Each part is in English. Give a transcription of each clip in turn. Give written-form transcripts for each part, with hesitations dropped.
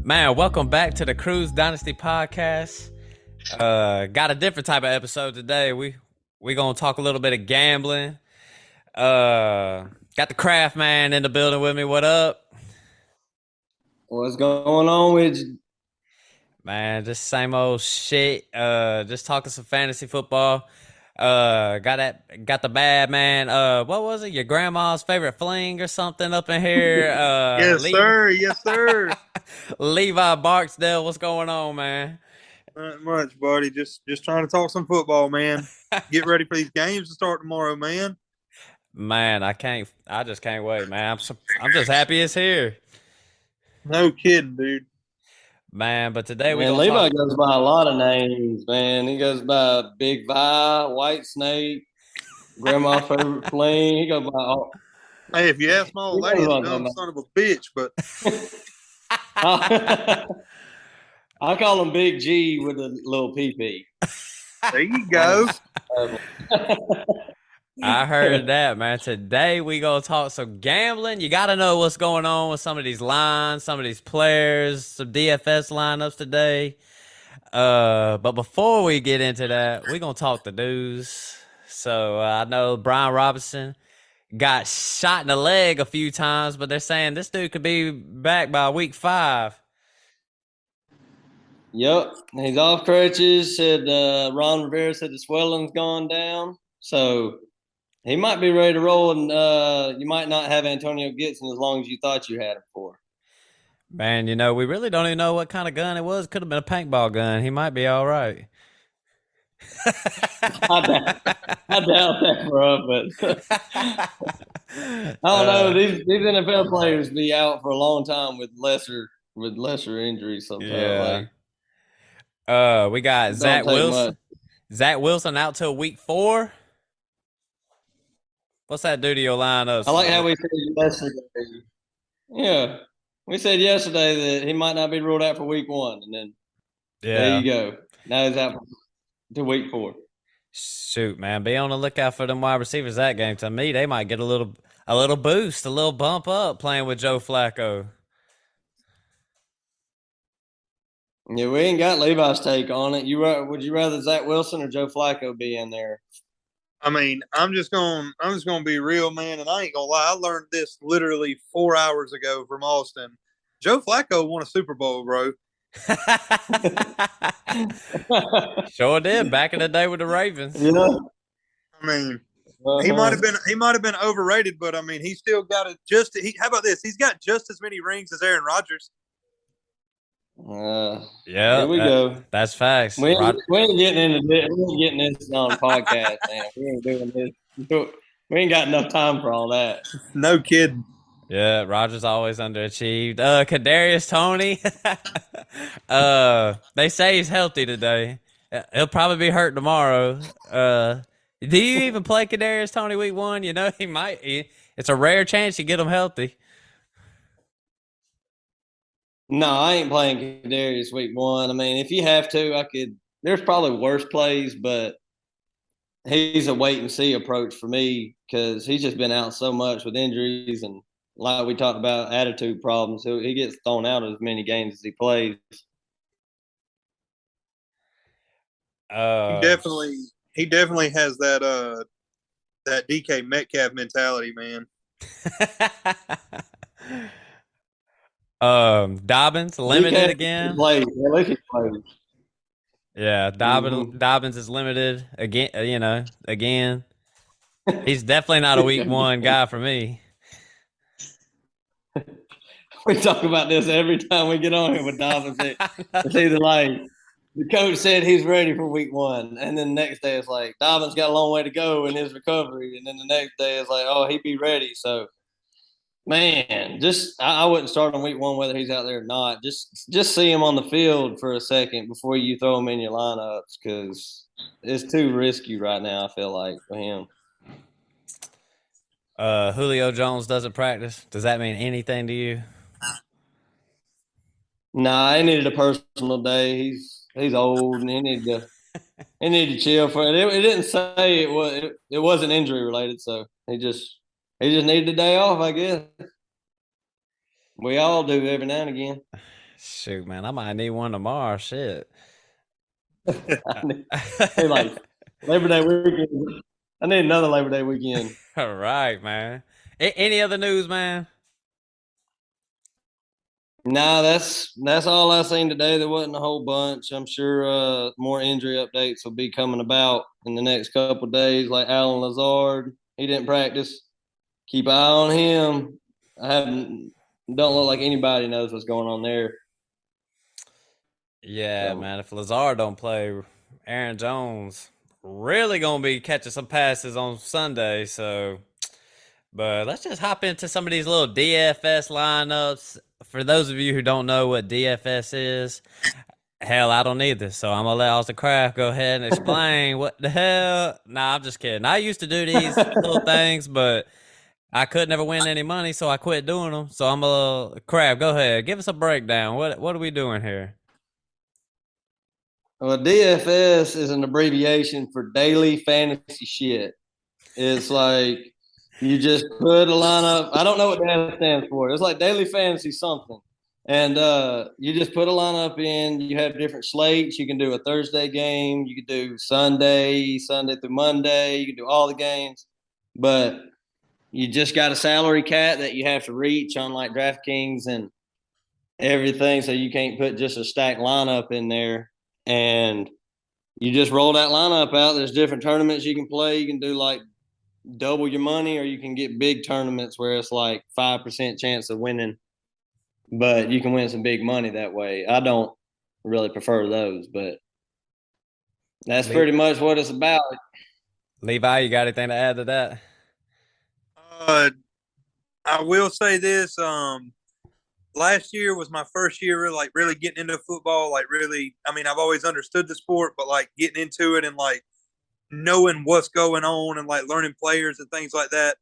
Man, welcome back to the Cruise Dynasty podcast. Got a different type of episode today. We gonna talk a little bit of gambling. Got the Craft Man in the building with me. What up? What's going on with you? Man, just same old shit. Just talking some fantasy football. Got the bad man. What was it? Your grandma's favorite fling or something up in here? Yes, sir. Yes, sir. Levi Barksdale, what's going on, man? Not much, buddy. Just trying to talk some football, man. Get ready for these games to start tomorrow, man. Man, I just can't wait, man. I'm just happy it's here. No kidding, dude. Man, but today Levi goes by a lot of names, man. He goes by Big Vi, White Snake, Grandma's favorite fling. He goes by all. Hey, if you ask my old lady, it's a dumb son of a bitch, but I call him Big G with a little pee-pee. There you go. I heard that, man. Today we gonna talk some gambling. You gotta know what's going on with some of these lines, some of these players, some DFS lineups today. But before we get into that, we gonna talk the news. So I know Brian Robinson got shot in the leg a few times, but they're saying this dude could be back by week 5. Yep, he's off crutches. Said Ron Rivera said the swelling's gone down, so he might be ready to roll, and you might not have Antonio Gibson as long as you thought you had him for. Man, we really don't even know what kind of gun it was. Could have been a paintball gun. He might be all right. I doubt that, bro. But I don't know. These NFL players be out for a long time with lesser injuries sometimes. Yeah. We got Zach Wilson. Zach Wilson out till week 4. What's that do to your lineup? I like how we said yesterday. Yeah, we said yesterday that he might not be ruled out for week 1, and then there you go. Now he's out to week 4. Shoot, man, be on the lookout for them wide receivers that game. To me, they might get a little boost, a little bump up playing with Joe Flacco. Yeah, we ain't got Levi's take on it. Would you rather Zach Wilson or Joe Flacco be in there? I mean, I'm just gonna be real, man, and I ain't gonna lie. I learned this literally 4 hours ago from Austin. Joe Flacco won a Super Bowl, bro. Sure did back in the day with the Ravens. Yeah. I mean, he might have been overrated, but I mean, he still got it. How about this? He's got just as many rings as Aaron Rodgers. Yeah, here we go. That's facts. We ain't getting into this. We ain't getting this on podcast, man. We ain't doing this. We ain't got enough time for all that. No kidding. Yeah, Rodgers always underachieved. Kadarius Toney. They say he's healthy today. He'll probably be hurt tomorrow. Do you even play Kadarius Toney week 1? He might. It's a rare chance you get him healthy. No, I ain't playing Kadarius week 1. I mean, if you have to, I could. There's probably worse plays, but he's a wait and see approach for me because he's just been out so much with injuries and, like we talked about, attitude problems. So he gets thrown out of as many games as he plays. He definitely has that DK Metcalf mentality, man. Dobbins limited again. Yeah, Mm-hmm. Dobbins is limited again. Again, he's definitely not a week 1 guy for me. We talk about this every time we get on here with Dobbins. It's either like the coach said he's ready for week 1, and then the next day it's like Dobbins got a long way to go in his recovery, and then the next day it's like, oh, he'd be ready. So, man, I wouldn't start on week 1 whether he's out there or not. Just see him on the field for a second before you throw him in your lineups because it's too risky right now, I feel like, for him. Julio Jones doesn't practice. Does that mean anything to you? Nah, he needed a personal day. He's old and he needed to chill for it. It didn't say it wasn't injury related, so he just needed a day off, I guess. We all do every now and again. Shoot, man, I might need one tomorrow. Shit. I need, like Labor Day weekend. I need another Labor Day weekend. All right, man. Any other news, man? Nah, that's all I seen today. There wasn't a whole bunch. I'm sure more injury updates will be coming about in the next couple of days. Like Alan Lazard, he didn't practice. Keep an eye on him. I haven't don't look like anybody knows what's going on there. Yeah, So man. If Lazard don't play, Aaron Jones really gonna be catching some passes on Sunday. So, but let's just hop into some of these little DFS lineups. For those of you who don't know what DFS is, hell, I don't either. So I'm gonna let Austin Kraft go ahead and explain what the hell. Nah, I'm just kidding. I used to do these little things, but I could never win any money, so I quit doing them. So I'm a Kraft. Go ahead, give us a breakdown. What are we doing here? well, DFS is an abbreviation for daily fantasy shit. It's like you just put a lineup. I don't know what that stands for. It's like daily fantasy something. And you just put a lineup in. You have different slates. You can do a Thursday game. You can do Sunday through Monday. You can do all the games. But you just got a salary cap that you have to reach on like DraftKings and everything. So you can't put just a stacked lineup in there. And you just roll that lineup out. There's different tournaments you can play. You can do like double your money, or you can get big tournaments where it's like 5% chance of winning, but you can win some big money that way. I don't really prefer those, but that's Le- pretty much what it's about. Levi, you got anything to add to that? Uh, I will say this. Last year was my first year, like really getting into football. Like really, I mean, I've always understood the sport, but like getting into it and like knowing what's going on and like learning players and things like that.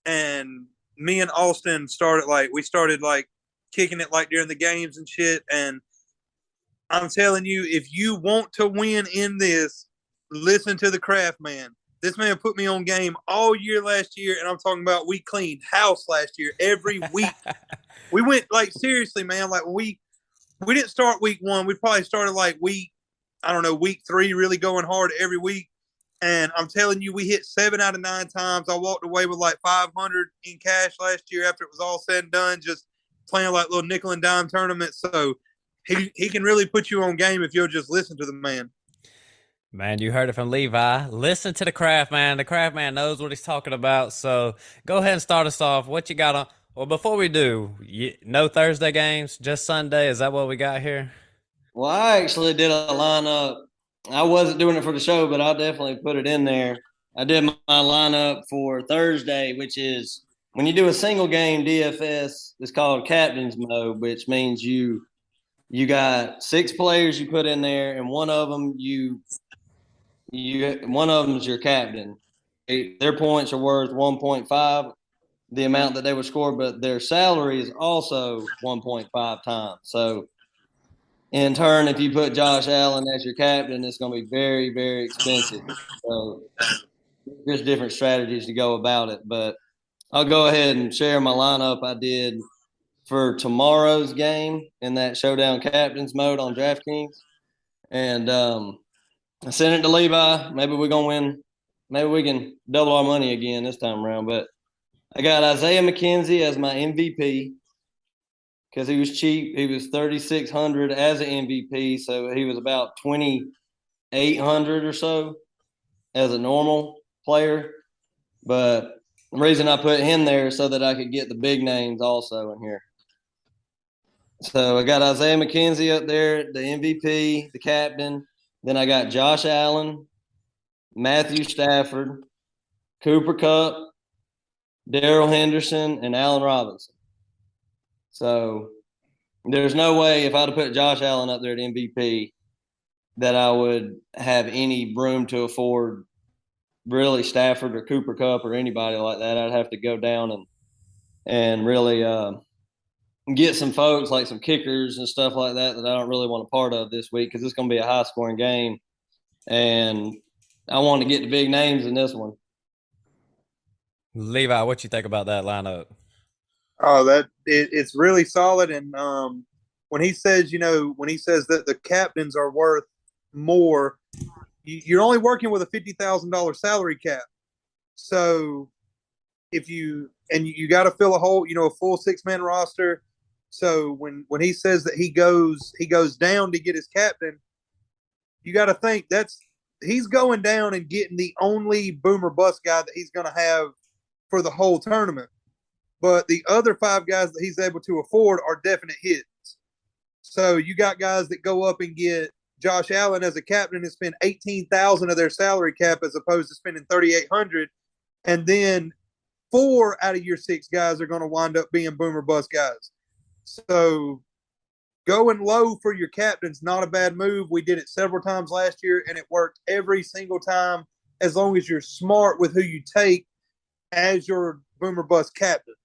And me and Austin started like kicking it like during the games and shit. And I'm telling you, if you want to win in this, listen to the craft man. This man put me on game all year last year, and I'm talking about we cleaned house last year every week. We went like seriously, man. Like we didn't start week one. We probably started like I don't know, week three, really going hard every week. And I'm telling you, we hit 7 out of 9 times. I walked away with like 500 in cash last year after it was all said and done, just playing like little nickel and dime tournaments. So he can really put you on game if you'll just listen to the man. Man, you heard it from Levi. Listen to the craft man. The craft man knows what he's talking about. So go ahead and start us off. What you got on? Well, before we do, no Thursday games, just Sunday. Is that what we got here? Well, I actually did a lineup. I wasn't doing it for the show, but I'll definitely put it in there. I did my lineup for Thursday, which is when you do a single game DFS, it's called captain's mode, which means you got 6 players you put in there, and one of them one of them is your captain. Their points are worth 1.5, the amount that they would score, but their salary is also 1.5 times. So in turn, if you put Josh Allen as your captain, it's going to be very, very expensive. So there's different strategies to go about it, but I'll go ahead and share my lineup I did for tomorrow's game in that showdown captains mode on DraftKings. And I sent it to Levi. Maybe we're going to win. Maybe we can double our money again this time around. But I got Isaiah McKenzie as my MVP because he was cheap. He was 3,600 as an MVP, so he was about 2,800 or so as a normal player. But the reason I put him there is so that I could get the big names also in here. So I got Isaiah McKenzie up there, the MVP, the captain. Then I got Josh Allen, Matthew Stafford, Cooper Kupp, Darrell Henderson, and Allen Robinson. So there's no way if I'd have put Josh Allen up there at MVP that I would have any room to afford really Stafford or Cooper Kupp or anybody like that. I'd have to go down and really get some folks like some kickers and stuff like that I don't really want a part of this week because it's going to be a high scoring game, and I want to get the big names in this one. Levi, what you think about that lineup? Oh, it's really solid. And when he says, when he says that the captains are worth more, you're only working with a $50,000 salary cap. So if you got to fill a whole, a full 6-man roster. So when he says that he goes down to get his captain, you got to think he's going down and getting the only boomer bust guy that he's going to have for the whole tournament. But the other 5 guys that he's able to afford are definite hits. So you got guys that go up and get Josh Allen as a captain and spend $18,000 of their salary cap as opposed to spending $3,800, and then 4 out of your 6 guys are going to wind up being boomer bust guys. So going low for your captain's not a bad move. We did it several times last year, and it worked every single time as long as you're smart with who you take as your boomer bust captain.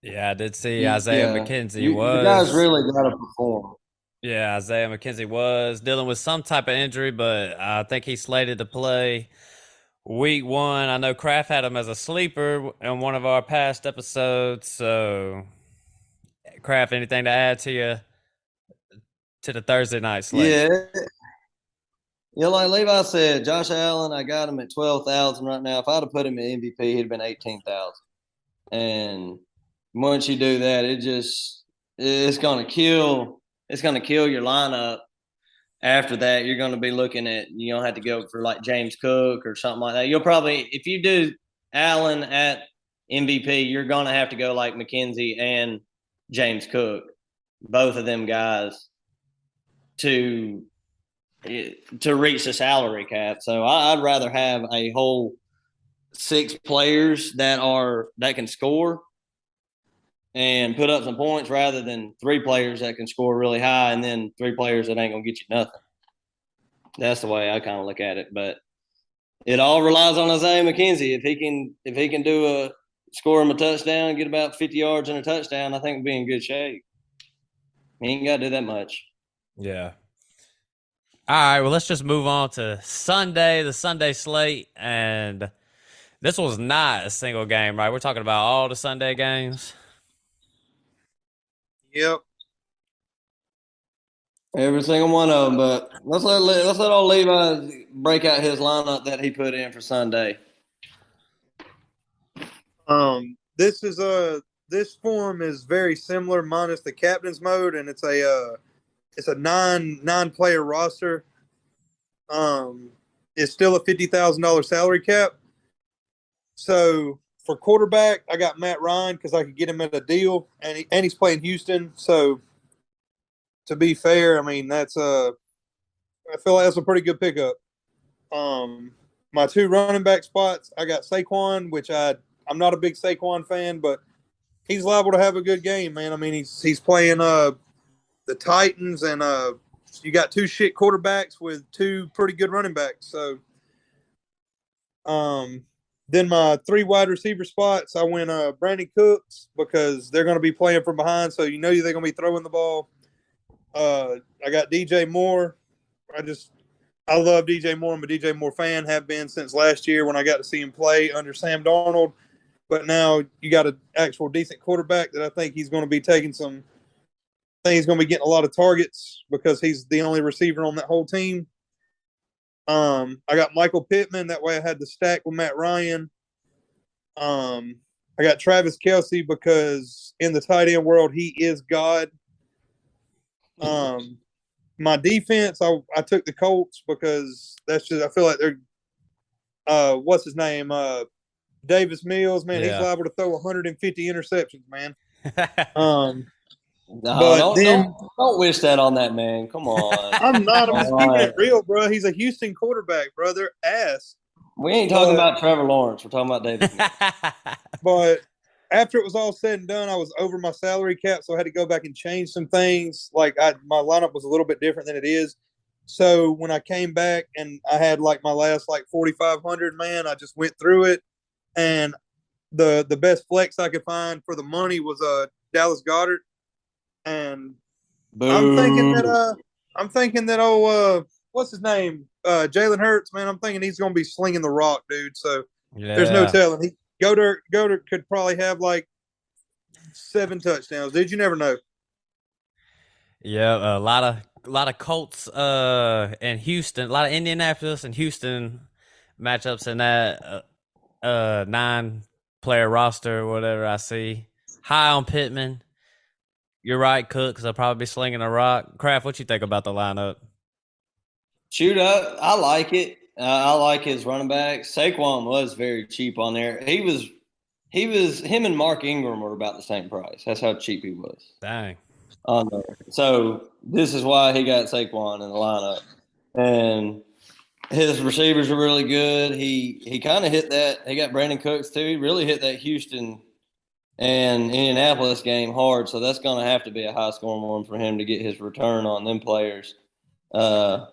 Yeah, I did see Isaiah McKenzie the guys really got to perform. Yeah, Isaiah McKenzie was dealing with some type of injury, but I think he's slated to play week 1. I know Kraft had him as a sleeper in one of our past episodes. So, Kraft, anything to add to the Thursday night slate? Yeah, like Levi said, Josh Allen, I got him at 12,000 right now. If I'd have put him at MVP, he'd have been 18,000. And once you do that, it's gonna kill your lineup. After that, you're gonna be looking at, you don't have to go for like James Cook or something like that. You'll probably, if you do Allen at MVP, you're gonna have to go like McKenzie and James Cook, both of them guys, to reach the salary cap. So I'd rather have a whole 6 players that can score and put up some points rather than 3 players that can score really high and then 3 players that ain't gonna get you nothing. That's the way I kind of look at it. But it all relies on Isaiah McKenzie. If he can do score him a touchdown, get about 50 yards and a touchdown, I think we'll be in good shape. He ain't got to do that much. Yeah. All right, well, let's just move on to Sunday, the Sunday slate. And this was not a single game, right? We're talking about all the Sunday games. Yep. Every single one of them. But let's let old Levi break out his lineup that he put in for Sunday. This form is very similar minus the captain's mode, and it's a nine player roster. It's still a $50,000 salary cap. So for quarterback, I got Matt Ryan because I could get him at a deal, and he's playing Houston. So to be fair, I mean I feel like that's a pretty good pickup. My 2 running back spots, I got Saquon, which I'm not a big Saquon fan, but he's liable to have a good game, man. I mean, he's playing the Titans, and you got 2 shit quarterbacks with 2 pretty good running backs. So, then my 3 wide receiver spots, I went Brandon Cooks because they're going to be playing from behind, so they're going to be throwing the ball. I got DJ Moore. I love DJ Moore. I'm a DJ Moore fan, have been since last year when I got to see him play under Sam Darnold. But now you got an actual decent quarterback that I think he's going to be taking some. I think he's going to be getting a lot of targets because he's the only receiver on that whole team. I got Michael Pittman. That way I had the stack with Matt Ryan. I got Travis Kelce because in the tight end world, he is God. My defense, I took the Colts because I feel like they're what's his name? Davis Mills, man, he's liable to throw 150 interceptions, man. Don't wish that on that man. Come on. I'm not. I'm just keeping it real, bro. He's a Houston quarterback, brother. We ain't talking about Trevor Lawrence. We're talking about Davis Mills. But after it was all said and done, I was over my salary cap, so I had to go back and change some things. Like my lineup was a little bit different than it is. So when I came back and I had like my last like 4,500, man, I just went through it, and the best flex I could find for the money was Dallas Goddard, and I'm thinking that Boo. what's his name? Jalen Hurts, man. I'm thinking he's gonna be slinging the rock, dude. So there's no Yeah. telling. Goddard could probably have like 7 touchdowns, dude. You never know. Yeah, a lot of Colts in Houston, a lot of Indianapolis and Houston matchups in that 9 player roster or whatever I see. High on Pittman. You're right, Cook, because I'll probably be slinging a rock. Kraft, what you think about the lineup? Shoot up. I like it. I like his running back. Saquon was very cheap on there. Him and Mark Ingram were about the same price. That's how cheap he was Dang. on there. So this is why he got Saquon in the lineup. And his receivers are really good. He kind of hit that. He got Brandon Cooks too. He really hit that Houston and Indianapolis game hard. So that's going to have to be a high scoring one for him to get his return on them players. Uh,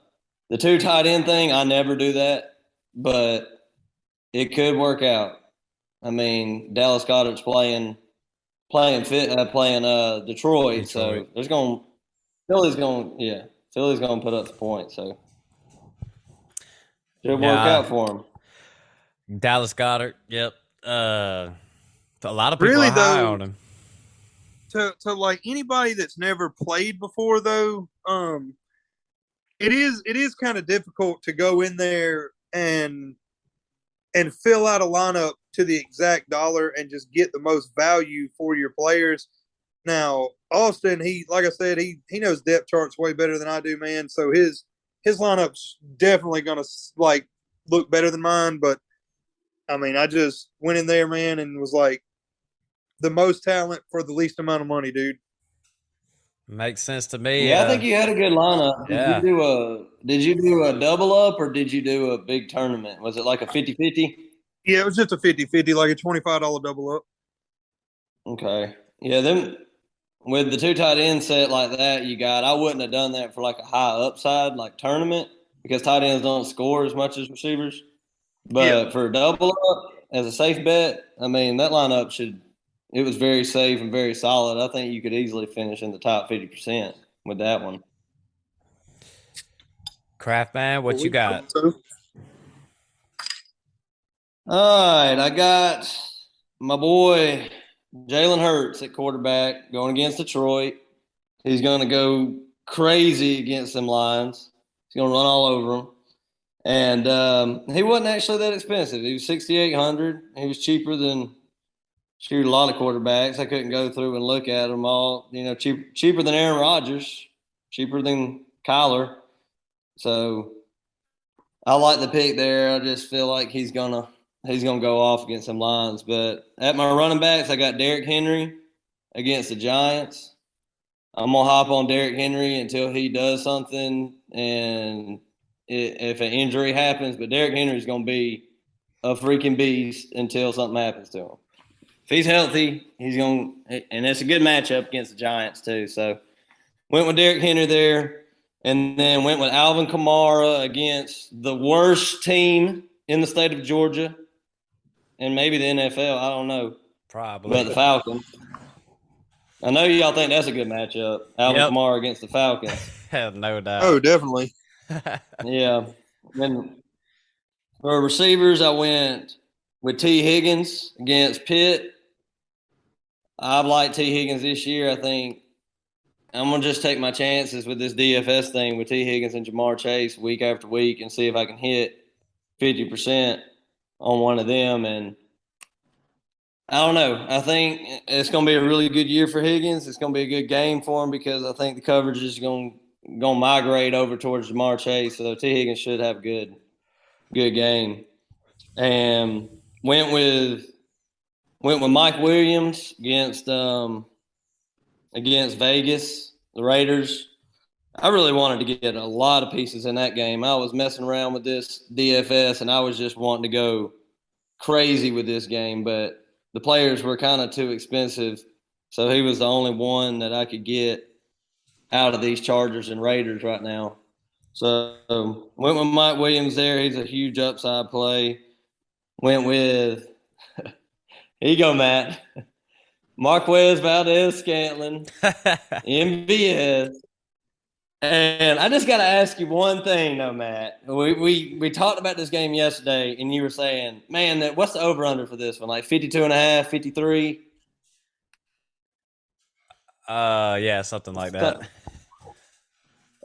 the 2 tight end thing, I never do that, but it could work out. I mean, Dallas Goddard's playing Detroit, Detroit. so Philly's gonna put up the points, so should work Yeah, out for him. Dallas Goddard. Yep. A lot of people Really are high though, on him. to like anybody that's never played before though, it is kind of difficult to go in there and fill out a lineup to the exact dollar and just get the most value for your players. Now, Austin, he like I said, he knows depth charts way better than I do, man. So his lineup's definitely gonna like look better than mine. But I mean, I just went in there, man, and was like the most talent for the least amount of money, dude. Makes sense to me. Yeah, I think you had a good lineup. Yeah. Did you do a double up or did you do a big tournament? Was it like a 50-50? Yeah, it was just a 50-50, like a $25 double up. Okay. Yeah, them with the 2 tight end set like that, I wouldn't have done that for like a high upside like tournament because tight ends don't score as much as receivers. Yeah. But for a double up as a safe bet, I mean that lineup it was very safe and very solid. I think you could easily finish in the top 50% with that one. Kraft man, Well, what you we hope got? so. All right, I got my boy Jalen Hurts at quarterback going against Detroit. He's going to go crazy against them Lions. He's going to run all over them. And he wasn't actually that expensive. He was 6,800. He was cheaper than a lot of quarterbacks. I couldn't go through and look at them all. Cheaper than Aaron Rodgers, cheaper than Kyler. So I like the pick there. I just feel like he's gonna go off against some Lions. But at my running backs, I got Derrick Henry against the Giants. I'm gonna hop on Derrick Henry until he does something, and if an injury happens. But Derrick Henry's gonna be a freaking beast until something happens to him. If he's healthy, he's gonna, and it's a good matchup against the Giants too. So went with Derrick Henry there, and then went with Alvin Kamara against the worst team in the state of Georgia, and maybe the NFL. I don't know, but Probably. the Falcons. I know y'all think that's a good matchup. Alvin Yep. Kamara against the Falcons. Have no Oh, doubt. definitely. Yeah. And for receivers, I went with T. Higgins against Pitt. I've liked T. Higgins this year. I think I'm gonna just take my chances with this DFS thing with T. Higgins and Jamar Chase week after week and see if I can hit 50% on one of them. And I don't know. I think it's gonna be a really good year for Higgins. It's gonna be a good game for him because I think the coverage is gonna migrate over towards Jamar Chase. So T. Higgins should have a good game. And went with Mike Williams against Vegas, the Raiders. I really wanted to get a lot of pieces in that game. I was messing around with this DFS and I was just wanting to go crazy with this game, but the players were kind of too expensive. So he was the only one that I could get out of these Chargers and Raiders right now. So went with Mike Williams there. He's a huge upside play. Went with, here you go, Matt. Marquez Valdez-Scantling, MVS. And I just got to ask you one thing, though, Matt. We talked about this game yesterday, and you were saying, man, what's the over-under for this one? Like 52.5, 53? Yeah, something like that.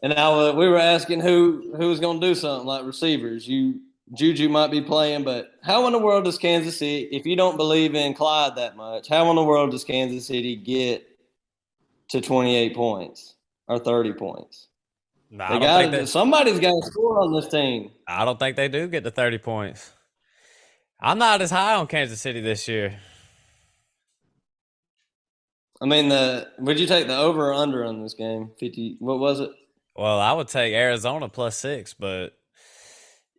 And we were asking who was going to do something like receivers. Juju might be playing, but how in the world does Kansas City, if you don't believe in Clyde that much, how in the world does Kansas City get to 28 points or 30 points? No, They got it. Somebody's got to score on this team. I don't think they do get to 30 points. I'm not as high on Kansas City this year. I mean, would you take the over or under on this game? 50. What was it? Well, I would take Arizona +6, but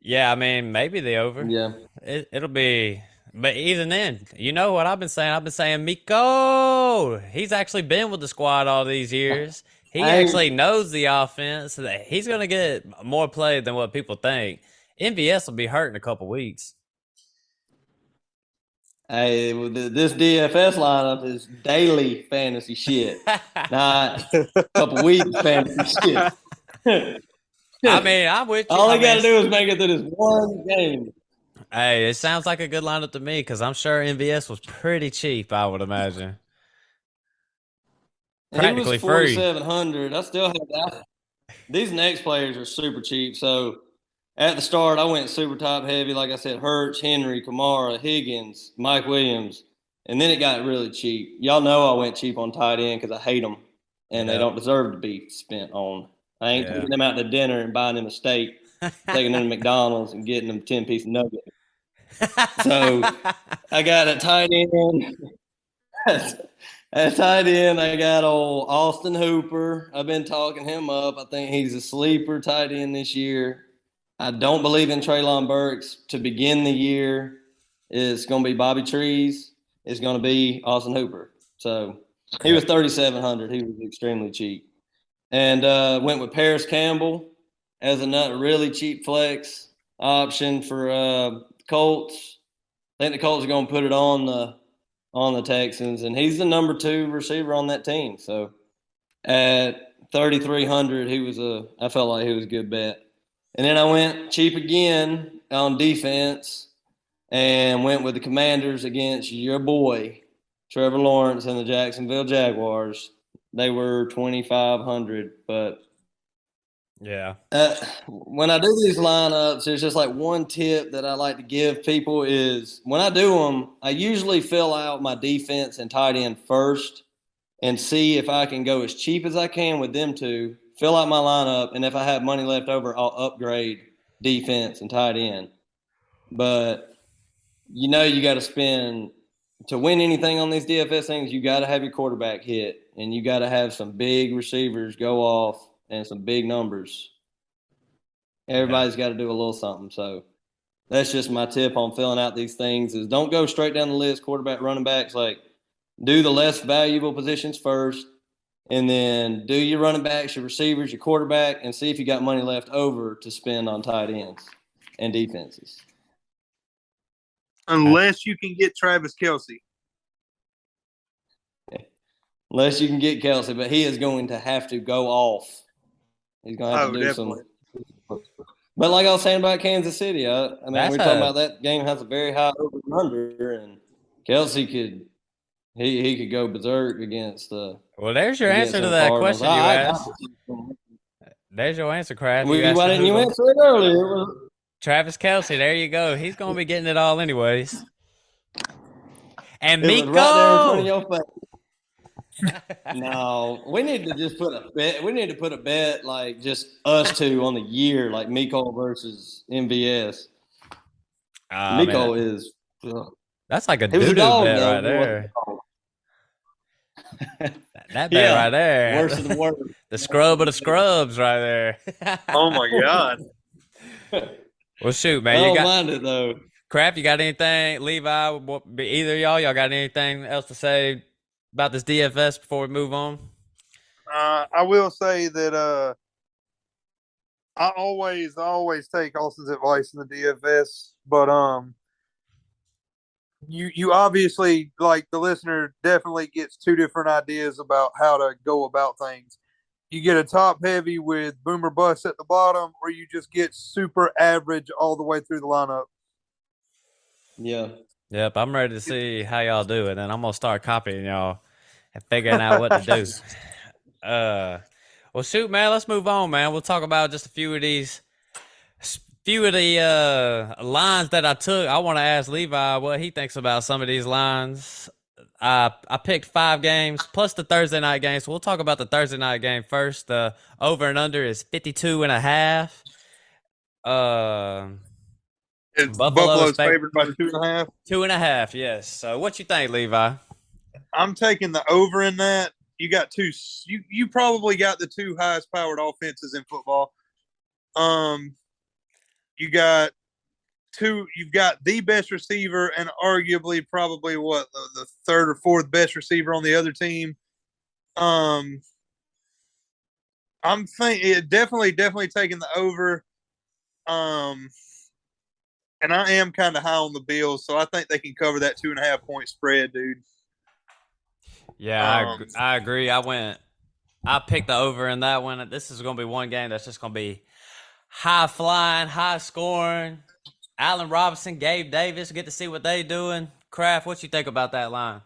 yeah, I mean, maybe the over. Yeah. It'll be, but even then, you know what I've been saying? I've been saying Miko. He's actually been with the squad all these years. He actually knows the offense. He's going to get more play than what people think. MVS will be hurt in a couple weeks. Hey, this DFS lineup is daily fantasy shit, not a couple weeks fantasy shit. I mean, I'm with you. All they got to do is make it to this one game. Hey, it sounds like a good lineup to me because I'm sure MVS was pretty cheap, I would imagine. Practically he was free. 4,700. I still have that. These next players are super cheap. So at the start, I went super top heavy. Like I said, Hurts, Henry, Kamara, Higgins, Mike Williams. And then it got really cheap. Y'all know I went cheap on tight end because I hate them. And they don't deserve to be spent on. I ain't taking them out to dinner and buying them a steak, taking them to McDonald's and getting them 10-piece nuggets. So I got a tight end. At tight end, I got old Austin Hooper. I've been talking him up. I think he's a sleeper tight end this year. I don't believe in Treylon Burks to begin the year. It's going to be Bobby Trees. It's going to be Austin Hooper. So he was 3,700. He was extremely cheap. And went with Paris Campbell as a really cheap flex option for Colts. I think the Colts are going to put it on the Texans, and he's the number 2 receiver on that team. So at 3,300, I felt like he was a good bet. And then I went cheap again on defense and went with the Commanders against your boy, Trevor Lawrence and the Jacksonville Jaguars. They were 2,500, but yeah. When I do these lineups, there's just like one tip that I like to give people is when I do them, I usually fill out my defense and tight end first and see if I can go as cheap as I can with them two, fill out my lineup, and if I have money left over, I'll upgrade defense and tight end. But you got to spend to win anything on these DFS things, you got to have your quarterback hit, and you got to have some big receivers go off and some big numbers. Everybody's got to do a little something. So that's just my tip on filling out these things is don't go straight down the list, quarterback, running backs. Like do the less valuable positions first, and then do your running backs, your receivers, your quarterback, and see if you got money left over to spend on tight ends and defenses. Unless you can get Travis Kelce. Unless you can get Kelce, but he is going to have to go off. He's going to have to do definitely. But like I was saying about Kansas City, I mean, we're talking about that game has a very high over and under, and Kelce could go berserk against the. Well, there's your answer to that question you asked. There's your answer, Kraft. Why didn't you answer it earlier? Travis Kelce, there you go. He's going to be getting it all anyways. And Miko! Right there in front of your face. No, we need to just put a bet. We need to put a bet like just us two on the year, like Miko versus MVS. Miko is. That's like a doo-doo bet right there. That bet right there. Worse than worse. The scrub of the scrubs right there. Oh, my God. Well, shoot, man. I don't mind it, though. Kraft, you got anything? Levi, either of y'all got anything else to say about this DFS before we move on? I will say that I always take Austin's advice in the DFS, but you obviously, like, the listener definitely gets two different ideas about how to go about things. You get a top heavy with boomer bust at the bottom, or you just get super average all the way through the lineup. Yeah. Yep, I'm ready to see how y'all do it, and I'm gonna start copying y'all and figuring out what to do. Uh, well, shoot, man, let's move on, man. We'll talk about just a few of the lines that I took. I want to ask Levi what he thinks about some of these lines. I picked 5 games plus the Thursday night game, so we'll talk about the Thursday night game first. The over and under is 52.5. Uh, Buffalo is Buffalo's favored by 2.5. 2.5. Yes. So what you think, Levi? I'm taking the over in that. You got two. You probably got the two highest powered offenses in football. Um, you got two. You've got the best receiver and arguably probably what the third or fourth best receiver on the other team. Um, I'm thinking definitely taking the over. Um, and I am kind of high on the Bills, so I think they can cover that 2.5 point spread, dude. Yeah, I agree. I picked the over in that one. This is going to be one game that's just going to be high flying, high scoring. Allen Robinson, Gabe Davis, get to see what they doing. Kraft, what you think about that line?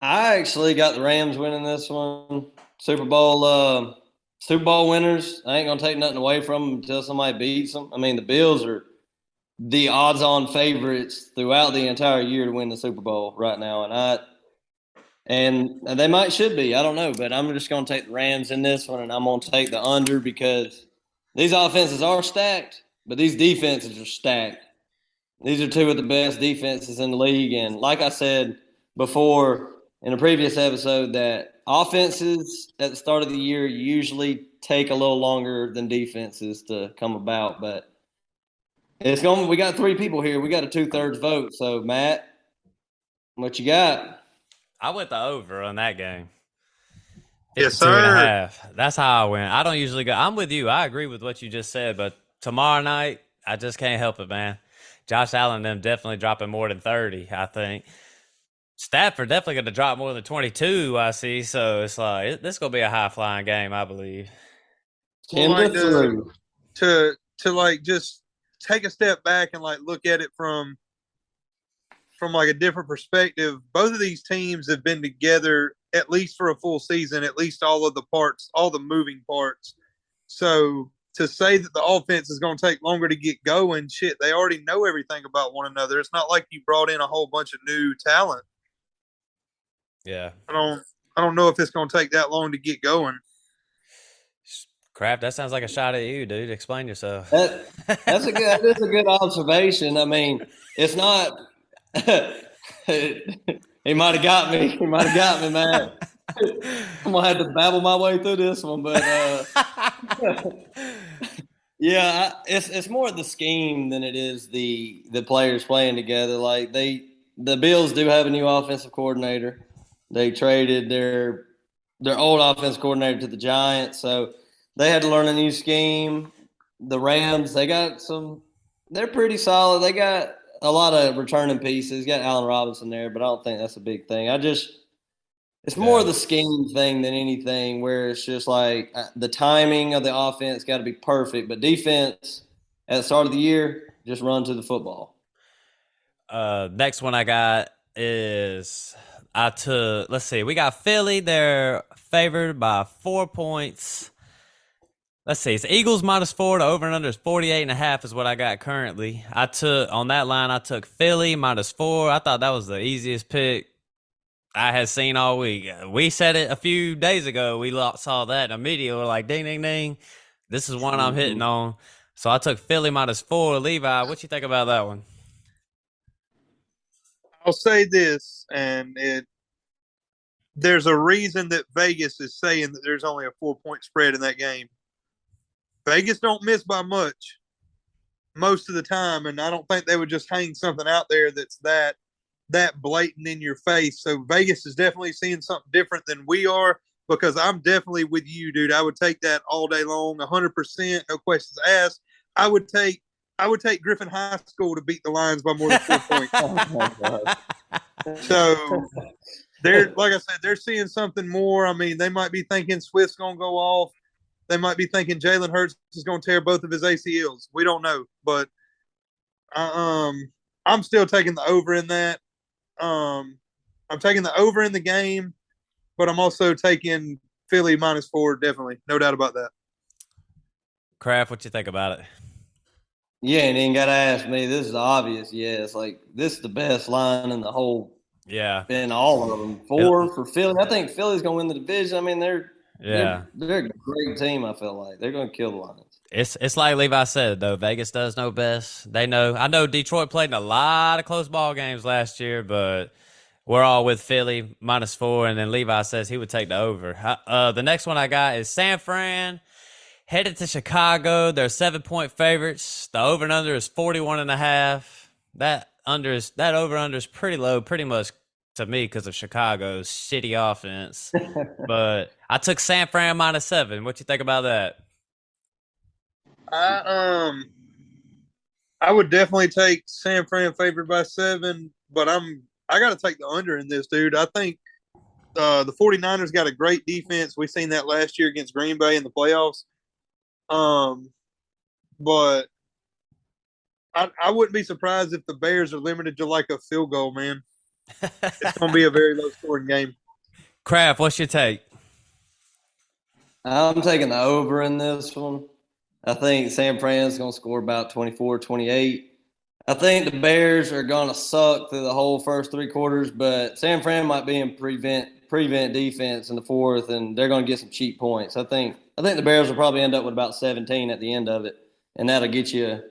I actually got the Rams winning this one. Super Bowl winners. I ain't gonna take nothing away from them until somebody beats them. I mean, the Bills are the odds-on favorites throughout the entire year to win the Super Bowl right now, and they might should be. I don't know, but I'm just gonna take the Rams in this one, and I'm gonna take the under because these offenses are stacked, but these defenses are stacked. These are two of the best defenses in the league, and like I said before in a previous episode, that offenses at the start of the year usually take a little longer than defenses to come about. But it's going. We got 3 people here. We got a 2/3 vote. So Matt, what you got? I went the over on that game. Yes, 52 and a sir. half. That's how I went. I don't usually go. I'm with you. I agree with what you just said, but tomorrow night, I just can't help it, man. Josh Allen and them definitely dropping more than 30, I think. Stafford definitely going to drop more than 22, I see. So it's like, this going to be a high flying game, I believe. Well, 10 to like 3. to like just take a step back and like look at it from like a different perspective. Both of these teams have been together at least for a full season, at least all of the parts, all the moving parts. So to say that the offense is going to take longer to get going, shit, they already know everything about one another. It's not like you brought in a whole bunch of new talent. Yeah. I don't know if it's going to take that long to get going. Crap, that sounds like a shot at you, dude. Explain yourself. That is a good observation. I mean, it's not. He might have got me. He might have got me, man. I'm gonna have to babble my way through this one, but yeah, it's more the scheme than it is the players playing together. Like the Bills do have a new offensive coordinator. They traded their old offensive coordinator to the Giants, so they had to learn a new scheme. The Rams, they're pretty solid. They got a lot of returning pieces. Got Allen Robinson there, but I don't think that's a big thing. It's more Yeah. the scheme thing than anything, where it's just like the timing of the offense got to be perfect, but defense at the start of the year just run to the football. Next one I got is let's see, we got Philly. They're favored by 4 points. Let's see, it's Eagles -4. The over and under is 48.5 is what I got currently. On that line, I took Philly -4. I thought that was the easiest pick I had seen all week. We said it a few days ago. We saw that and immediately we're like, ding, ding, ding. This is one I'm hitting on. So I took Philly -4. Levi, what you think about that one? I'll say this, and there's a reason that Vegas is saying that there's only a 4 point spread in that game. Vegas don't miss by much most of the time, and I don't think they would just hang something out there that's that blatant in your face. So Vegas is definitely seeing something different than we are, because I'm definitely with you, dude. I would take that all day long, 100%, no questions asked. I would take I would take Griffin High School to beat the Lions by more than 4 points. Oh my God. So they're like I said, they're seeing something more. I mean, they might be thinking Swift's gonna go off. They might be thinking Jalen Hurts is gonna tear both of his ACLs. We don't know, but I'm still taking the over in that. I'm taking the over in the game, but I'm also taking Philly -4. Definitely, no doubt about that. Kraft, what you think about it? Yeah, and then got to ask me. This is obvious. Yeah, it's like this is the best line in the whole, Yeah. in all of them. Four for Philly. I think Philly's going to win the division. I mean, they're a great team. I feel like they're going to kill the Lions. It's like Levi said though. Vegas does know best. They know. I know Detroit played in a lot of close ball games last year, but we're all with Philly -4, and then Levi says he would take the over. The next one I got is San Fran headed to Chicago. They're 7-point favorites. The over and under is 41.5. That over under is pretty low, pretty much to me because of Chicago's shitty offense. But I took San Fran -7. What you think about that? I would definitely take San Fran favored by 7, but I got to take the under in this, dude. I think the 49ers got a great defense. We seen that last year against Green Bay in the playoffs. But I wouldn't be surprised if the Bears are limited to like a field goal, man. It's going to be a very low scoring game. Kraft, what's your take? I'm taking the over in this one. I think San Fran's going to score about 24, 28. I think the Bears are going to suck through the whole first 3 quarters, but San Fran might be in prevent defense in the fourth, and they're going to get some cheap points. I think the Bears will probably end up with about 17 at the end of it, and that'll get you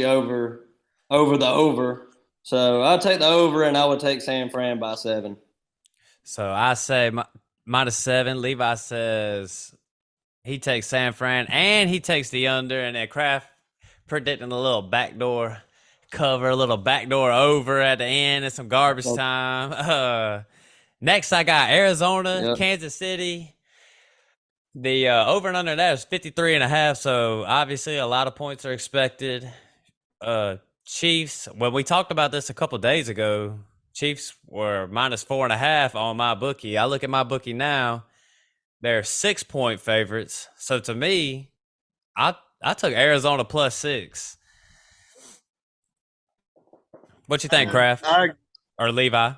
over the over. So I'll take the over, and I would take San Fran by 7. So I say -7. Levi says he takes San Fran and he takes the under, and then Kraft predicting a little backdoor cover, a little backdoor over at the end and some garbage time. Next, I got Arizona, Kansas City. The over and under that is 53.5. So obviously a lot of points are expected. Chiefs, when we talked about this a couple days ago, Chiefs were -4.5 on my bookie. I look at my bookie now. They're 6-point favorites. So to me, I took Arizona +6. What you think, Kraft? Or Levi?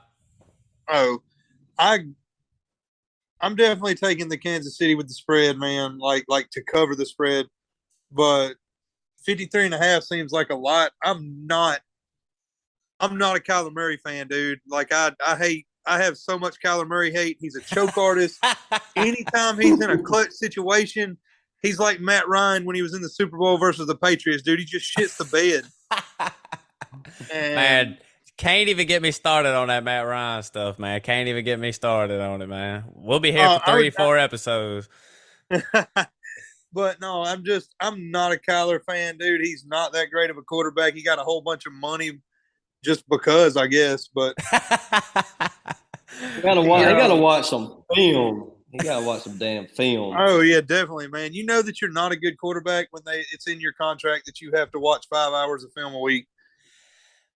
I'm definitely taking the Kansas City with the spread, man. Like to cover the spread, but 53.5 seems like a lot. I'm not a Kyler Murray fan, dude. Like I have so much Kyler Murray hate. He's a choke artist. Anytime he's in a clutch situation, he's like Matt Ryan when he was in the Super Bowl versus the Patriots, dude. He just shits the bed. Man, can't even get me started on that Matt Ryan stuff, man. Can't even get me started on it, man. We'll be here for 4 episodes. But no, I'm not a Kyler fan, dude. He's not that great of a quarterback. He got a whole bunch of money just because, I guess. But you gotta watch some film. You gotta watch some damn film. Oh yeah, definitely, man. You know that you're not a good quarterback when it's in your contract that you have to watch 5 hours of film a week.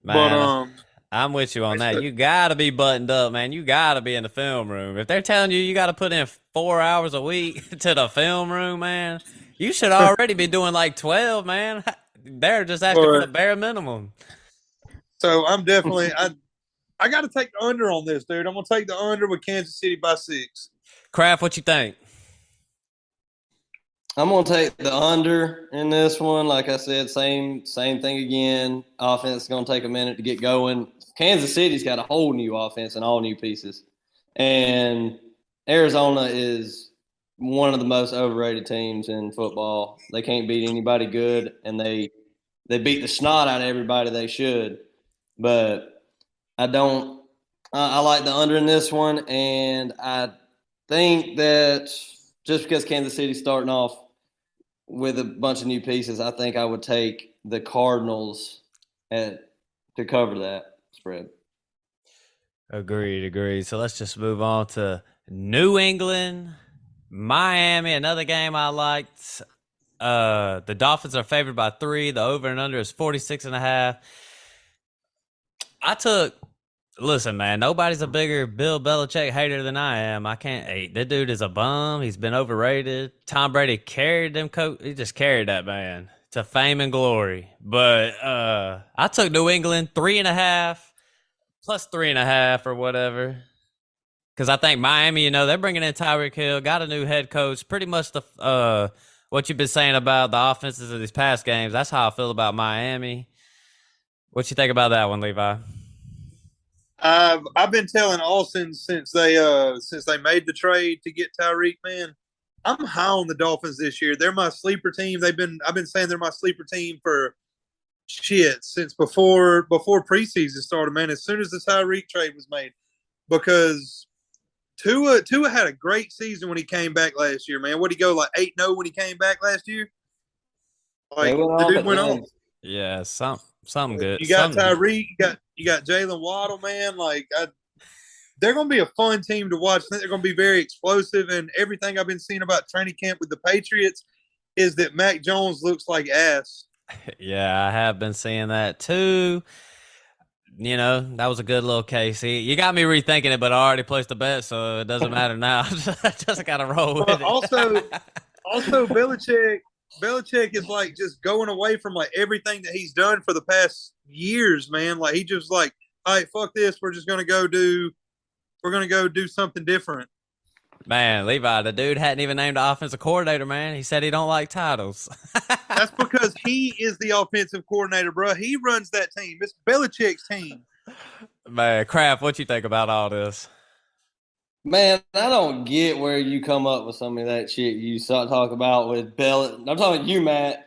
Man, but I'm with you on that. You gotta be buttoned up, man. You gotta be in the film room. If they're telling you gotta put in 4 hours a week to the film room, man, you should already be doing like 12, man. They're just asking for the bare minimum. So I'm definitely I got to take the under on this, dude. I'm gonna take the under with Kansas City by 6. Kraft, what you think? I'm gonna take the under in this one. Like I said, same thing again. Offense is gonna take a minute to get going. Kansas City's got a whole new offense and all new pieces, and Arizona is one of the most overrated teams in football. They can't beat anybody good, and they beat the snot out of everybody they should. But I don't. I like the under in this one, and I think that just because Kansas City's starting off with a bunch of new pieces, I think I would take the Cardinals to cover that spread. Agreed. So let's just move on to New England, Miami, another game I liked. The Dolphins are favored by 3. The over and under is 46.5. Listen, man, nobody's a bigger Bill Belichick hater than I am. I can't. Hey, that dude is a bum. He's been overrated. Tom Brady carried them coach. He just carried that man to fame and glory. But I took New England 3.5 plus 3.5 or whatever. Because I think Miami, they're bringing in Tyreek Hill, got a new head coach. Pretty much the what you've been saying about the offenses of these past games. That's how I feel about Miami. What you think about that one, Levi? I've been telling Austin since they made the trade to get Tyreek, man. I'm high on the Dolphins this year. They're my sleeper team. I've been saying they're my sleeper team for shit since before preseason started, man. As soon as the Tyreek trade was made, because Tua had a great season when he came back last year, man. What did he go like 8-0 when he came back last year? They Like went the off dude at went the on. end. Yeah, something good. You got Something. Tyreek, you got Jalen Waddle, man. They're going to be a fun team to watch. I think they're going to be very explosive, and everything I've been seeing about training camp with the Patriots is that Mac Jones looks like ass. Yeah, I have been seeing that too. That was a good little case. You got me rethinking it, but I already placed the bet, so it doesn't matter now. I just got to roll with But it. also Belichick is like just going away from like everything that he's done for the past years, man. Like he just like, all right, fuck this. We're gonna go do something different. Man, Levi, the dude hadn't even named the offensive coordinator, man. He said he don't like titles. That's because he is the offensive coordinator, bro. He runs that team. It's Belichick's team. Man, crap, what you think about all this? Man, I don't get where you come up with some of that shit you start talking about with I'm talking you, Matt.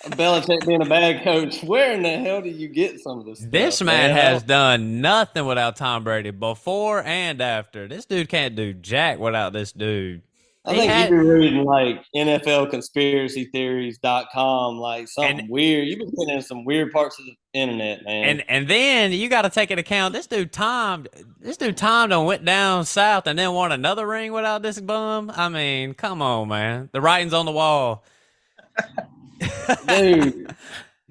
Belichick being a bad coach. Where in the hell did you get some of this This stuff, man man? has done nothing without Tom Brady before and after. This dude can't do jack without this dude. I He think you've had been reading like NFL conspiracy theories.com, like and something weird. You've been getting in some weird parts of the internet, man. and then you got to take into account this dude Tom done went down south and then won another ring without this bum. I mean, come on, man. The writing's on the wall. Dude,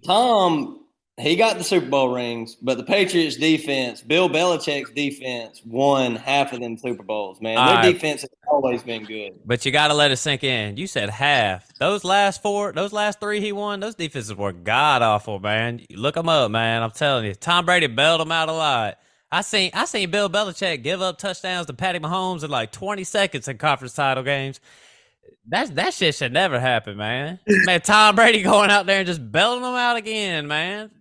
Tom, he got the Super Bowl rings, but the Patriots defense, Bill Belichick's defense, won half of them Super Bowls, man. All Their right, defense has always been good. but you got to let it sink in. You said half. Those last 3 he won, those defenses were god awful, man. Look them up, man. I'm telling you, Tom Brady bailed them out a lot. I seen Bill Belichick give up touchdowns to Patty Mahomes in like 20 seconds in conference title games. That shit should never happen, man. Man, Tom Brady going out there and just bailing them out again, man.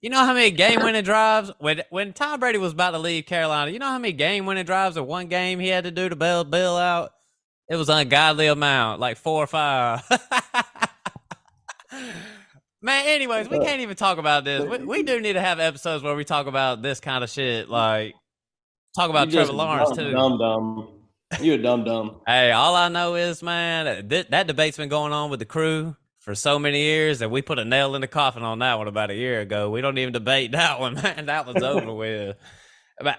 You know how many game-winning drives when Tom Brady was about to leave Carolina? You know how many game-winning drives in one game he had to do to bail Bill out? It was an ungodly amount, like 4 or 5. Man, anyways, we can't even talk about this. We do need to have episodes where we talk about this kind of shit, like talk You about Trevor just Lawrence too. dumb. You a dumb. Hey, all I know is, man, that debate's been going on with the crew for so many years that we put a nail in the coffin on that one about a year ago. We don't even debate that one, man. That one's over with.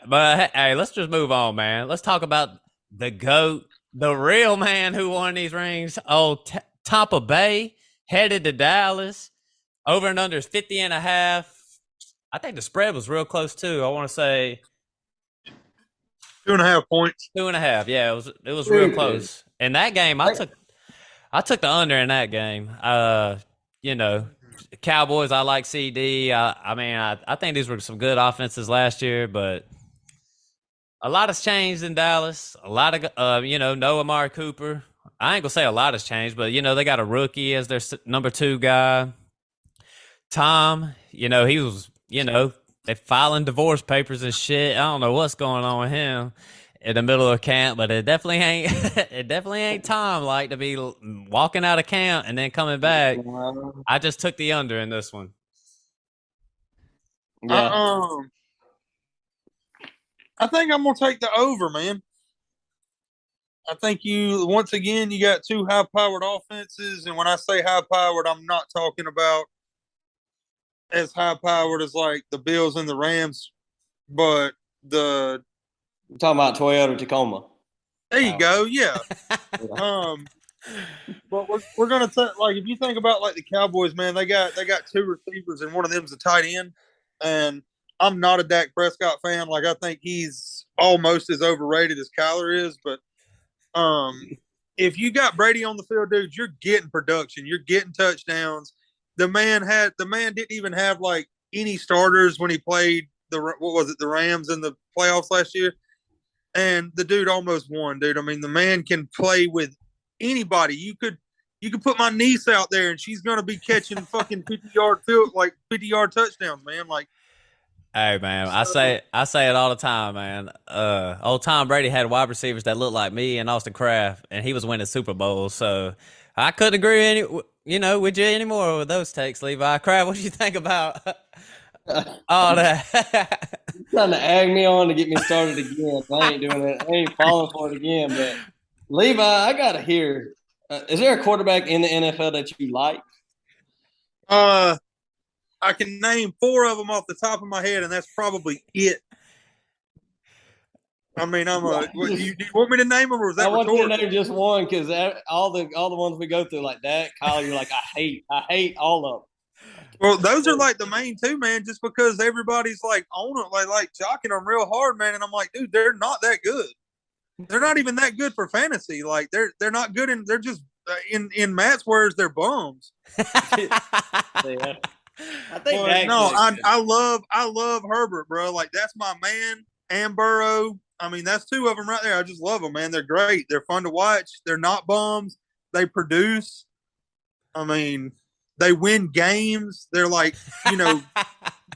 But hey, let's just move on, man. Let's talk about the GOAT, the real man who won these rings. Oh, Tampa Bay headed to Dallas. Over and under is 50.5. I think the spread was real close too. I want to say 2.5 points. 2.5. Yeah, it was real close. In that game, I took the under in that game. Cowboys. I like CD. I think these were some good offenses last year, but a lot has changed in Dallas. A lot of no Amari Cooper. I ain't gonna say a lot has changed, but they got a rookie as their number 2 guy. Tom, he was, they filing divorce papers and shit. I don't know what's going on with him in the middle of camp, but it definitely ain't Tom like to be walking out of camp and then coming back. I just took the under in this one. Yeah. I think I'm gonna take the over, man. I think once again you got 2 high-powered offenses, and when I say high-powered, I'm not talking about as high-powered as like the Bills and the Rams, but We're talking about Toyota Tacoma. there you go, yeah. But we're gonna like if you think about like the Cowboys, man, they got two receivers and one of them's a tight end. And I'm not a Dak Prescott fan. Like I think he's almost as overrated as Kyler is. But if you got Brady on the field, dude, you're getting production. You're getting touchdowns. The man didn't even have like any starters when he played the Rams in the playoffs last year, and the dude almost won, dude. I mean, the man can play with anybody. You could put my niece out there, and she's gonna be catching fucking 50-yard touchdowns, man. Like, Hey man, I so, say I say it all the time, man. Old Tom Brady had wide receivers that looked like me and Austin Kraft, and he was winning Super Bowls. So I couldn't agree with you anymore with those takes, Levi. Kraft, what do you think about all that? trying to egg me on to get me started again. I ain't doing it. I ain't falling for it again. But Levi, I gotta hear. Is there a quarterback in the NFL that you like? uh, I can name four of them off the top of my head, and that's probably it. I mean, do you want me to name them, or is I that want you to rhetorical? name just one because all the ones we go through like that, Kyle, you're like I hate all of Well, those are like the main two, man. Just because everybody's like on it, like jocking them real hard, man. And I'm like, dude, they're not that good. They're not even that good for fantasy. Like they're not good in. They're just in Matt's words, they're bums. them. Yeah. I think But Dak's no, that good. I love Herbert, bro. Like that's my man. And Burrow. I mean, that's two of them right there. I just love them, man. They're great. They're fun to watch. They're not bums. They produce. I mean, they win games. They're like, you know,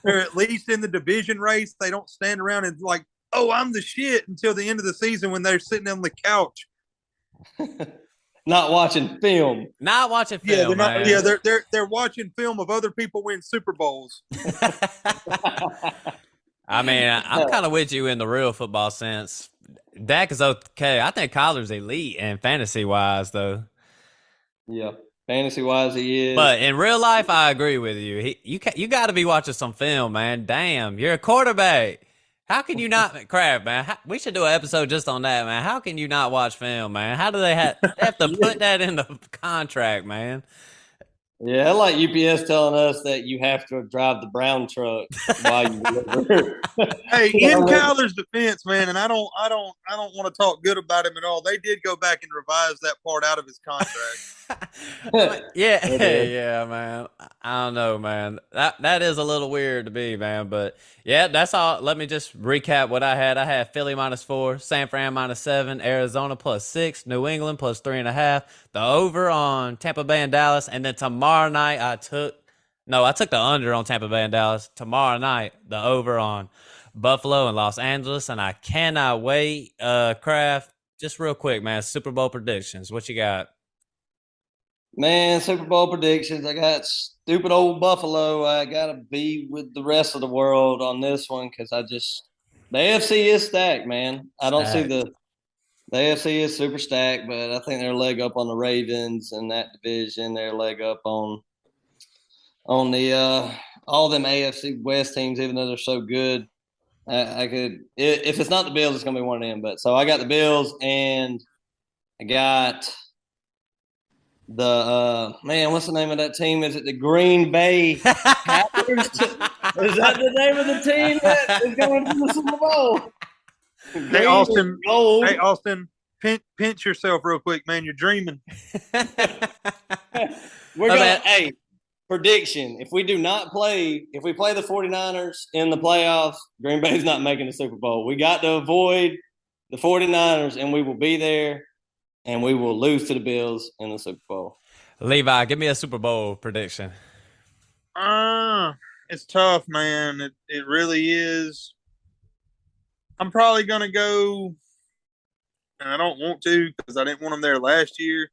they're at least in the division race. They don't stand around and like, oh, I'm the shit until the end of the season when they're sitting on the couch. Not watching film. Not watching Yeah, they're film, not. Yeah, man. they're watching film of other people win Super Bowls. I mean, I'm kind of with you in the real football sense. Dak is okay. I think Kyler's elite in fantasy wise, though. Yeah, fantasy wise, he is. But in real life, I agree with you. You got to be watching some film, man. Damn, you're a quarterback. How can you not, crap, man? We should do an episode just on that, man. How can you not watch film, man? How do they have to put that in the contract, man? Yeah, I like UPS telling us that you have to drive the brown truck while you deliver. Hey, You in know, Kyler's defense, man, and I don't want to talk good about him at all. They did go back and revise that part out of his contract. Yeah, It is. yeah, man. I don't know, man. That is a little weird to me, man. But yeah, that's all. Let me just recap what I had. I had Philly -4, San Fran -7, Arizona +6, New England +3.5. The over on Tampa Bay and Dallas, and then tomorrow night I took the under on Tampa Bay and Dallas. Tomorrow night, the over on Buffalo and Los Angeles, and I cannot wait. Kraft, just real quick, man. Super Bowl predictions. What you got? Man, Super Bowl predictions. I got stupid old Buffalo. I got to be with the rest of the world on this one because the AFC is stacked, man. I don't see Stacked. the AFC is super stacked, but I think they're a leg up on the Ravens in that division. They're a leg up on the all them AFC West teams, even though they're so good. I could if it's not the Bills, it's gonna be one of them. But so I got the Bills and I got the man, what's the name of that team? Is it the Green Bay Packers? Is that the name of the team that is going to the Super Bowl? Hey, Green Austin. gold. Hey, Austin. Pinch yourself real quick, man. You're dreaming. We're Oh, going man. hey, prediction. If we play the 49ers in the playoffs, Green Bay's not making the Super Bowl. We got to avoid the 49ers and we will be there and we will lose to the Bills in the Super Bowl. Levi, give me a Super Bowl prediction. It's tough, man. It really is. I'm probably gonna go, and I don't want to because I didn't want them there last year.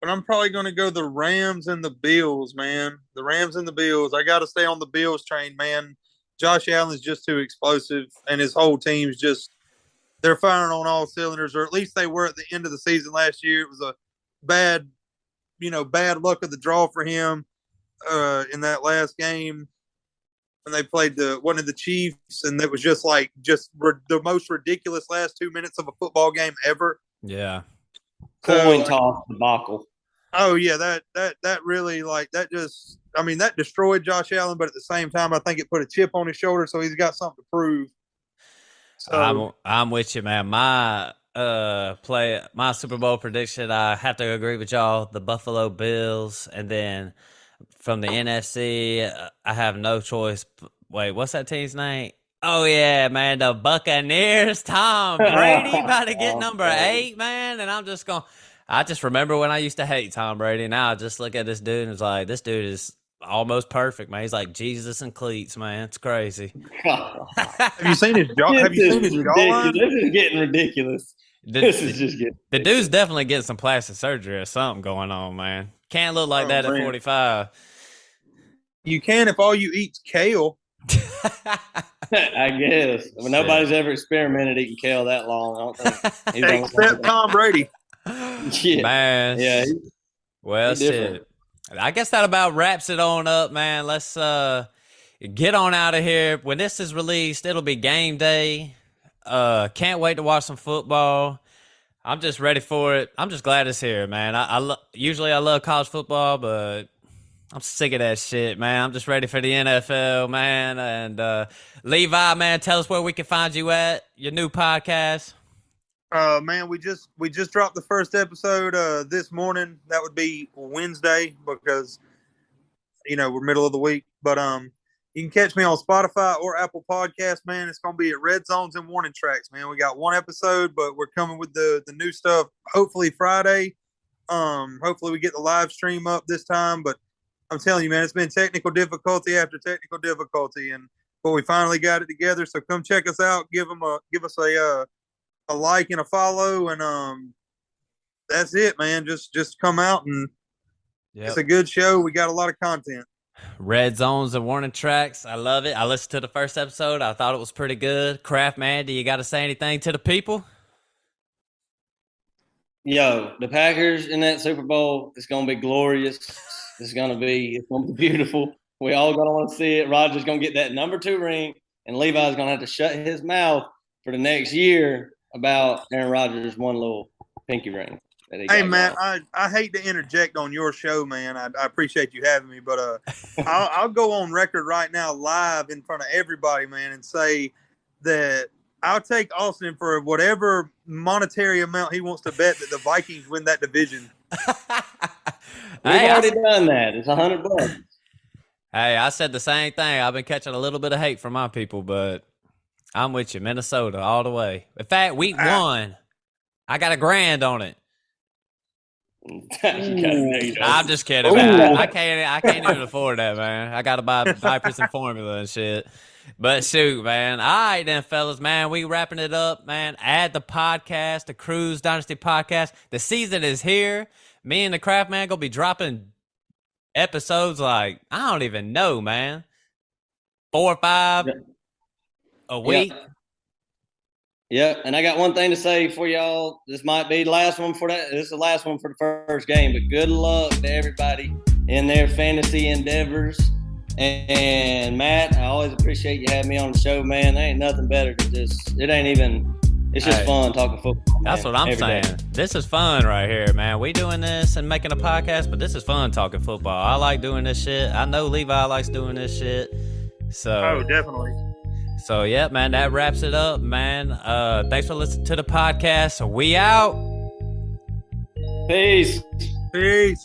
But I'm probably gonna go the Rams and the Bills, man. The Rams and the Bills. I got to stay on the Bills train, man. Josh Allen's just too explosive, and his whole team's they're firing on all cylinders, or at least they were at the end of the season last year. It was a bad, bad luck of the draw for him in that last game when they played one of the Chiefs, and it was the most ridiculous last 2 minutes of a football game ever. Yeah. coin toss debacle. Oh yeah, that really that destroyed Josh Allen, but at the same time, I think it put a chip on his shoulder, so he's got something to prove. So I'm with you, man. My Super Bowl prediction, I have to agree with y'all. The Buffalo Bills, and then from the NFC, I have no choice. Wait, what's that team's name? Oh yeah, man, the Buccaneers. Tom Brady about to get number 8, man, and I just remember when I used to hate Tom Brady. Now I just look at this dude and it's like, this dude is almost perfect, man. He's like Jesus in cleats, man. It's crazy. Have you seen his jaw? Have you seen his jawline? This is getting ridiculous. This is just getting the dude's definitely getting some plastic surgery or something going on, man. Can't look like that at 45. You can if all you eat's kale. I guess. I mean, nobody's ever experimented eating kale that long. I don't think. Except Tom Brady. Yeah. Man. Yeah. Well, shit. I guess that about wraps it on up, man. Let's get on out of here. When this is released, it'll be game day. Can't wait to watch some football. I'm just ready for it. I'm just glad it's here, man. Usually I love college football, but I'm sick of that shit, man. I'm just ready for the NFL, man. And Levi, man, tell us where we can find you at, your new podcast. Man, we just dropped the first episode this morning. That would be Wednesday because we're middle of the week. But you can catch me on Spotify or Apple Podcasts, man. It's gonna be at Red Zones and Warning Tracks, man. We got one episode, but we're coming with the new stuff hopefully Friday. Hopefully we get the live stream up this time, but I'm telling you, man, it's been technical difficulty after technical difficulty, but we finally got it together. So come check us out. Give us a like and a follow, and that's it, man. Just come out, and It's a good show. We got a lot of content. Red Zones and Warning Tracks. I love it. I listened to the first episode. I thought it was pretty good. Kraft, man, do you got to say anything to the people? Yo, the Packers in that Super Bowl, it's going to be glorious. It's going to be beautiful. We all going to want to see it. Roger's going to get that number 2 ring, and Levi's going to have to shut his mouth for the next year about Aaron Rodgers' one little pinky ring. Hey, man, I hate to interject on your show, man. I appreciate you having me, but I'll go on record right now live in front of everybody, man, and say that I'll take Austin for whatever monetary amount he wants to bet that the Vikings win that division. We've already done that. It's $100. Hey, I said the same thing. I've been catching a little bit of hate from my people, but I'm with you. Minnesota all the way. In fact, week 1, I got $1,000 on it. I'm just kidding, man. I can't even afford that, man. I gotta buy diapers and formula and shit. But shoot, man. All right then, fellas, man. We wrapping it up, man. Add the podcast, the Cruise Dynasty podcast. The season is here. Me and the Kraft man gonna be dropping episodes like, I don't even know, man. 4 or 5 a week. Yep, and I got one thing to say for y'all. This might be the last one for that. This is the last one for the first game, but good luck to everybody in their fantasy endeavors. And Matt, I always appreciate you having me on the show, man. There ain't nothing better than it's just fun talking football. That's what I'm saying. Day. This is fun right here, man. We doing this and making a podcast, but this is fun talking football. I like doing this shit. I know Levi likes doing this shit. So definitely. So, yeah, man, that wraps it up, man. Thanks for listening to the podcast. We out. Peace. Peace.